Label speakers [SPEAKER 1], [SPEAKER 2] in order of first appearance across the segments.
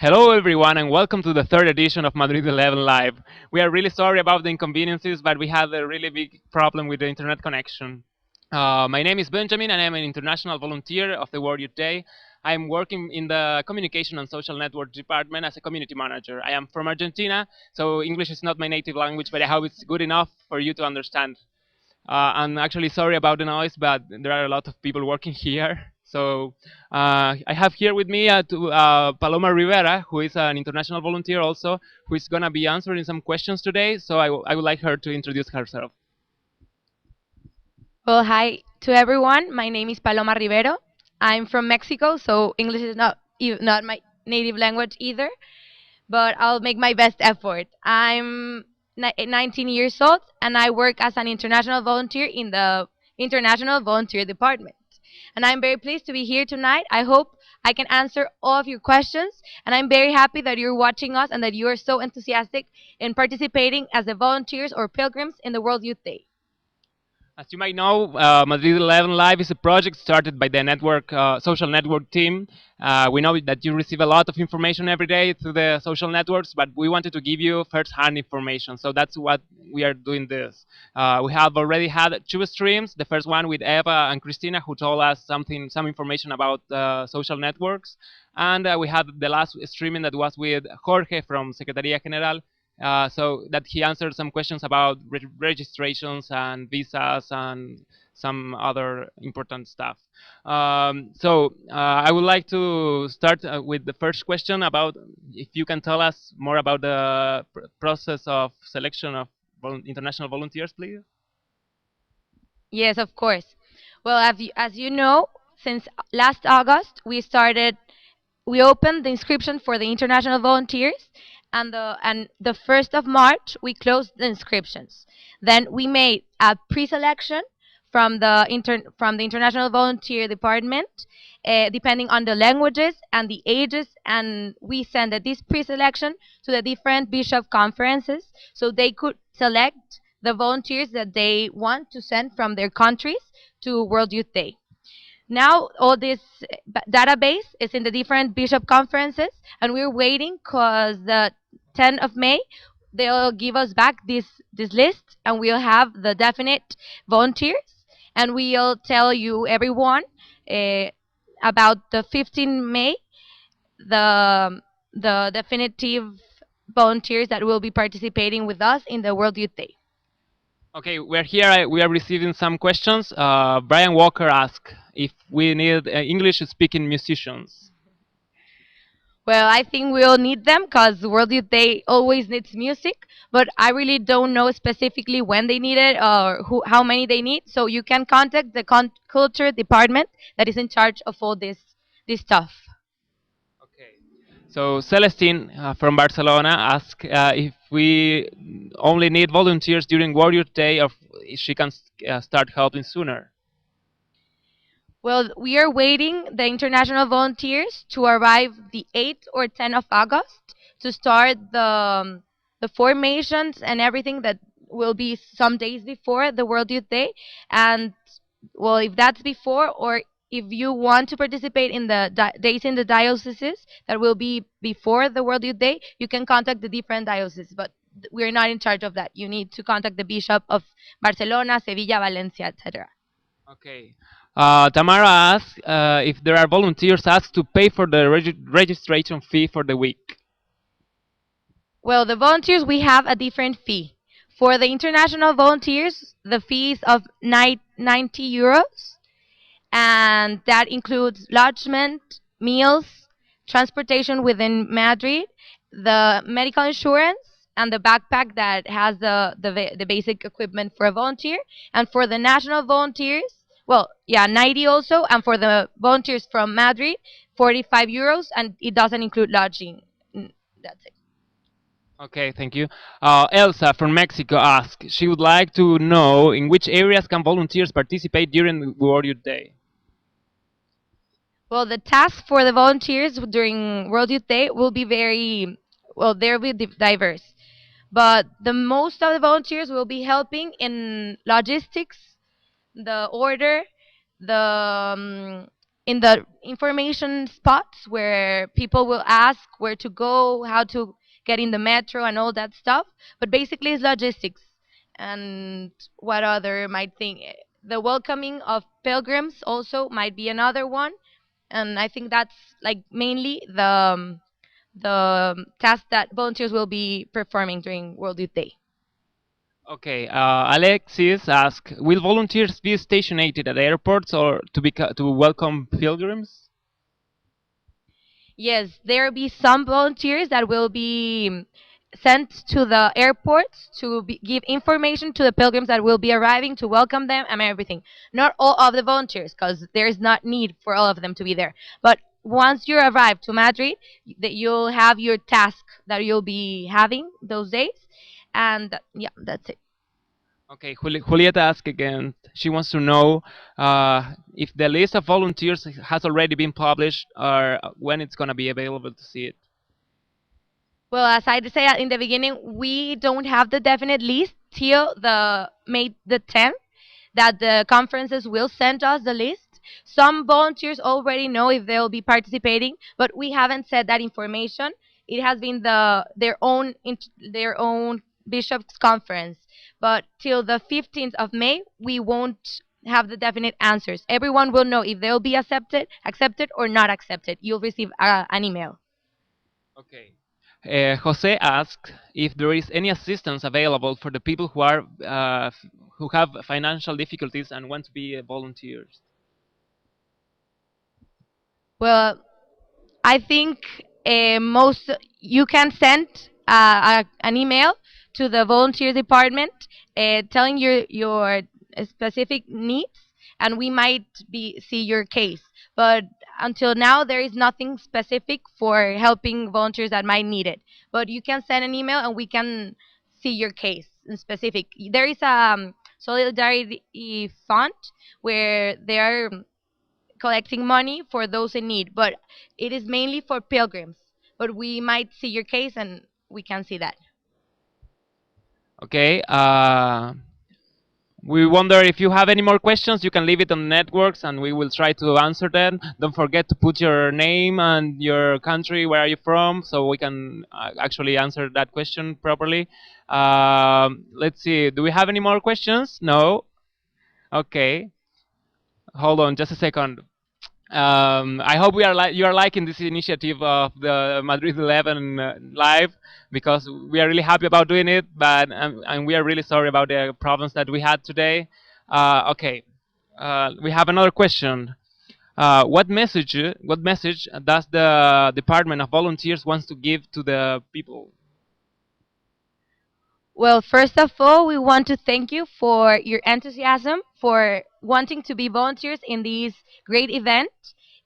[SPEAKER 1] Hello, everyone, and welcome to the third edition of Madrid11 Live. We are really sorry about the inconveniences, but we had a really big problem with the internet connection. My name is Benjamin, and I'm an international volunteer of the World Youth Day. I'm working in the Communication and Social Network department as a community manager. I am from Argentina, so English is not my native language, but I hope it's good enough for you to understand. I'm actually sorry about the noise, but there are a lot of people working here. So I have here with me Paloma Rivera, who is an international volunteer also, who is going to be answering some questions today. So I would like her to introduce herself.
[SPEAKER 2] Well, hi to everyone. My name is Paloma Rivero. I'm from Mexico, so English is not my native language either, but I'll make my best effort. I'm 19 years old and I work as an international volunteer in the International Volunteer Department. And I'm very pleased to be here tonight. I hope I can answer all of your questions, and I'm very happy that you're watching us and that you are so enthusiastic in participating as the volunteers or pilgrims in the World Youth Day.
[SPEAKER 1] As you might know, Madrid11 Live is a project started by the social network team. We know that you receive a lot of information every day through the social networks, but we wanted to give you first-hand information. So that's what we are doing this. We have already had two streams. The first one with Eva and Christina, who told us some information about social networks, and we had the last streaming that was with Jorge from Secretaría General, so that he answered some questions about registrations and visas and some other important stuff. I would like to start with the first question about if you can tell us more about the process of selection of international volunteers, please.
[SPEAKER 2] Yes, of course. Well, as you know, since last August, we opened the inscription for the international volunteers, and the 1st of March we closed the inscriptions. Then we made a pre-selection from the international volunteer department, depending on the languages and the ages, and we sent this pre-selection to the different bishop conferences so they could select the volunteers that they want to send from their countries to World Youth Day. Now all this database is in the different bishop conferences, and we're waiting because the 10th of May they'll give us back this list, and we'll have the definite volunteers, and we'll tell you everyone uh, about the 15th May the definitive volunteers that will be participating with us in the World Youth Day.
[SPEAKER 1] Okay, we're here. We are receiving some questions. Brian Walker asked if we need English-speaking musicians.
[SPEAKER 2] Well, I think we'll need them because World Youth Day always needs music, but I really don't know specifically when they need it or how many they need. So you can contact the culture department that is in charge of all this stuff.
[SPEAKER 1] Okay. So Celestine from Barcelona asked if we only need volunteers during Warrior Day, or if she can start helping sooner.
[SPEAKER 2] Well, we are waiting the international volunteers to arrive the 8th or 10th of August to start the formations and everything that will be some days before the World Youth Day. And well, if that's before, or if you want to participate in the days in the dioceses that will be before the World Youth Day, you can contact the different dioceses. But we're not in charge of that. You need to contact the bishop of Barcelona, Sevilla, Valencia, etc.
[SPEAKER 1] Okay. Tamara asks if there are volunteers asked to pay for the registration fee for the week.
[SPEAKER 2] Well, the volunteers, we have a different fee. For the international volunteers, the fee is of 90 euros, and that includes lodgement, meals, transportation within Madrid, the medical insurance, and the backpack that has the basic equipment for a volunteer. And for the national volunteers, well, yeah, 90 also, and for the volunteers from Madrid, 45 euros, and it doesn't include lodging. That's it.
[SPEAKER 1] Okay, thank you. Elsa from Mexico asks she would like to know in which areas can volunteers participate during the Warrior Day.
[SPEAKER 2] Well, the task for the volunteers during World Youth Day will be very, well, they'll be diverse. But the most of the volunteers will be helping in logistics, the order, the in the information spots where people will ask where to go, how to get in the metro, and all that stuff. But basically, it's logistics. And what other might think? The welcoming of pilgrims also might be another one. And I think that's like mainly the task that volunteers will be performing during World Youth Day.
[SPEAKER 1] Okay, Alexis asks, will volunteers be stationed at airports or to welcome pilgrims?
[SPEAKER 2] Yes, there will be some volunteers that will be sent to the airports to give information to the pilgrims that will be arriving to welcome them and everything. Not all of the volunteers, because there is not need for all of them to be there. But once you arrive to Madrid, that you'll have your task that you'll be having those days, and yeah, that's it.
[SPEAKER 1] Okay, Julieta asks again. She wants to know if the list of volunteers has already been published or when it's going to be available to see it.
[SPEAKER 2] Well, as I said in the beginning, we don't have the definite list till the May the 10th that the conferences will send us the list. Some volunteers already know if they'll be participating, but we haven't said that information. It has been their own bishops conference, but till the 15th of May, we won't have the definite answers. Everyone will know if they'll be accepted or not accepted. You'll receive an email.
[SPEAKER 1] Okay. Jose asks if there is any assistance available for the people who have financial difficulties and want to be volunteers.
[SPEAKER 2] Well, I think most you can send an email to the volunteer department telling your specific needs, and we might be see your case. But until now, there is nothing specific for helping volunteers that might need it. But you can send an email, and we can see your case in specific. There is a solidarity fund where they are collecting money for those in need, but it is mainly for pilgrims. But we might see your case and we can see that.
[SPEAKER 1] Okay. We wonder if you have any more questions, you can leave it on the networks and we will try to answer them. Don't forget to put your name and your country, where are you from, so we can actually answer that question properly. Let's see, do we have any more questions? No? Okay. Hold on just a second. I hope you are liking this initiative of the Madrid11 live, because we are really happy about doing it, but and we are really sorry about the problems that we had today. Okay, we have another question. What message does the Department of Volunteers wants to give to the people?
[SPEAKER 2] Well, first of all, we want to thank you for your enthusiasm for wanting to be volunteers in this great event,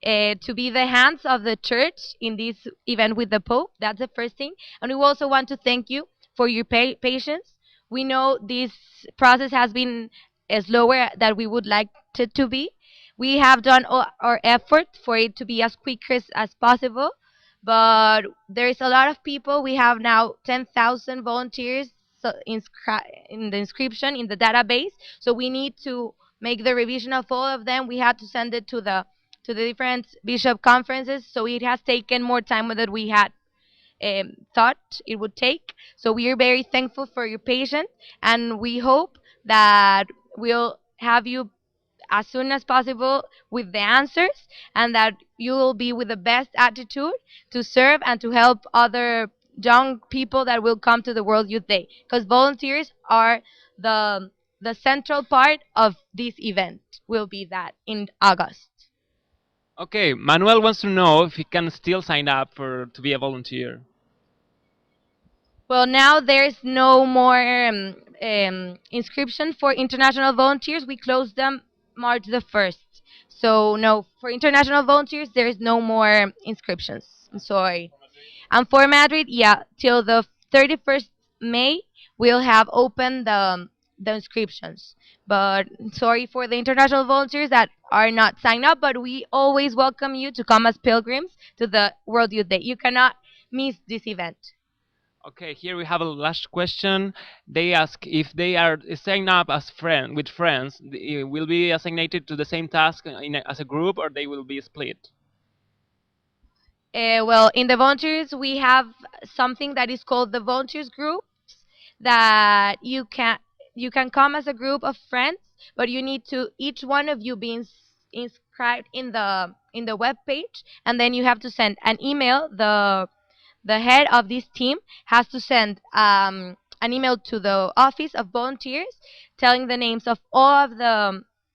[SPEAKER 2] to be the hands of the church in this event with the Pope. That's the first thing. And we also want to thank you for your patience. We know this process has been slower than we would like it to be. We have done all our effort for it to be as quick as possible, but there is a lot of people. We have now 10,000 volunteers so in the inscription in the database. So we need to make the revision of all of them. We had to send it to the different bishop conferences. So it has taken more time than we had thought it would take. So we are very thankful for your patience, and we hope that we'll have you as soon as possible with the answers, and that you will be with the best attitude to serve and to help other young people that will come to the World Youth Day, because volunteers are the central part of this event. Will be that in August.
[SPEAKER 1] Okay, Manuel wants to know if he can still sign up for to be a volunteer.
[SPEAKER 2] Well, now there's no more inscription for international volunteers. We closed them March the 1st. So, no, for international volunteers, there is no more inscriptions. I'm sorry. And for Madrid, yeah, till the 31st May, we'll have opened the inscriptions. But sorry for the international volunteers that are not signed up, but we always welcome you to come as pilgrims to the World Youth Day. You cannot miss this event.
[SPEAKER 1] Okay, here we have a last question. They ask if they are signed up as friend with friends, will be assigned to the same task as a group, or they will be split.
[SPEAKER 2] Well, in the volunteers, we have something that is called the volunteers groups that you can come as a group of friends, but you need to each one of you be inscribed in the web page, and then you have to send an email. The head of this team has to send an email to the office of volunteers telling the names of all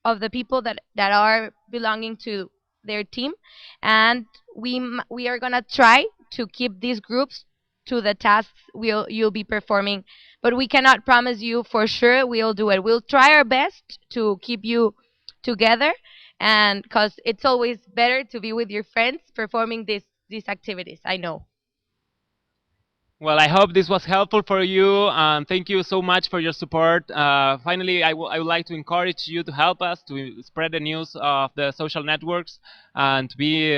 [SPEAKER 2] of the people that are belonging to their team, and we are gonna try to keep these groups to the tasks you'll be performing, but we cannot promise you for sure we'll do it. We'll try our best to keep you together, and because it's always better to be with your friends performing these activities, I know.
[SPEAKER 1] Well, I hope this was helpful for you. Thank you so much for your support. Finally, I would like to encourage you to help us to spread the news of the social networks and to be,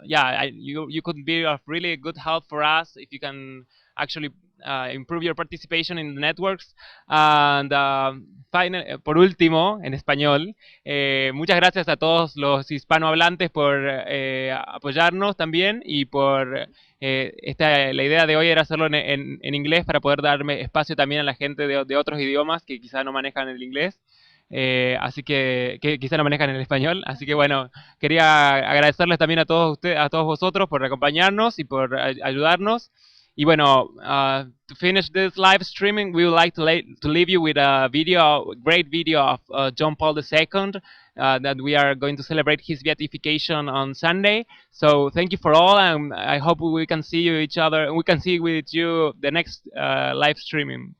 [SPEAKER 1] you could be of really good help for us if you can actually improve your participation in the networks. And por último, en español, muchas gracias a todos los hispanohablantes por apoyarnos también y por la idea de hoy era hacerlo en inglés para poder darme espacio también a la gente de otros idiomas que quizá no manejan el inglés. Así que quizá no manejan el español. Así que bueno, quería agradecerles también a todos ustedes, a todos vosotros por acompañarnos y por ayudarnos. Y bueno, to finish this live streaming, we would like to leave you with a video, great video of John Paul II, that we are going to celebrate his beatification on Sunday. So thank you for all, and I hope we can see you each other. We can see with you the next live streaming.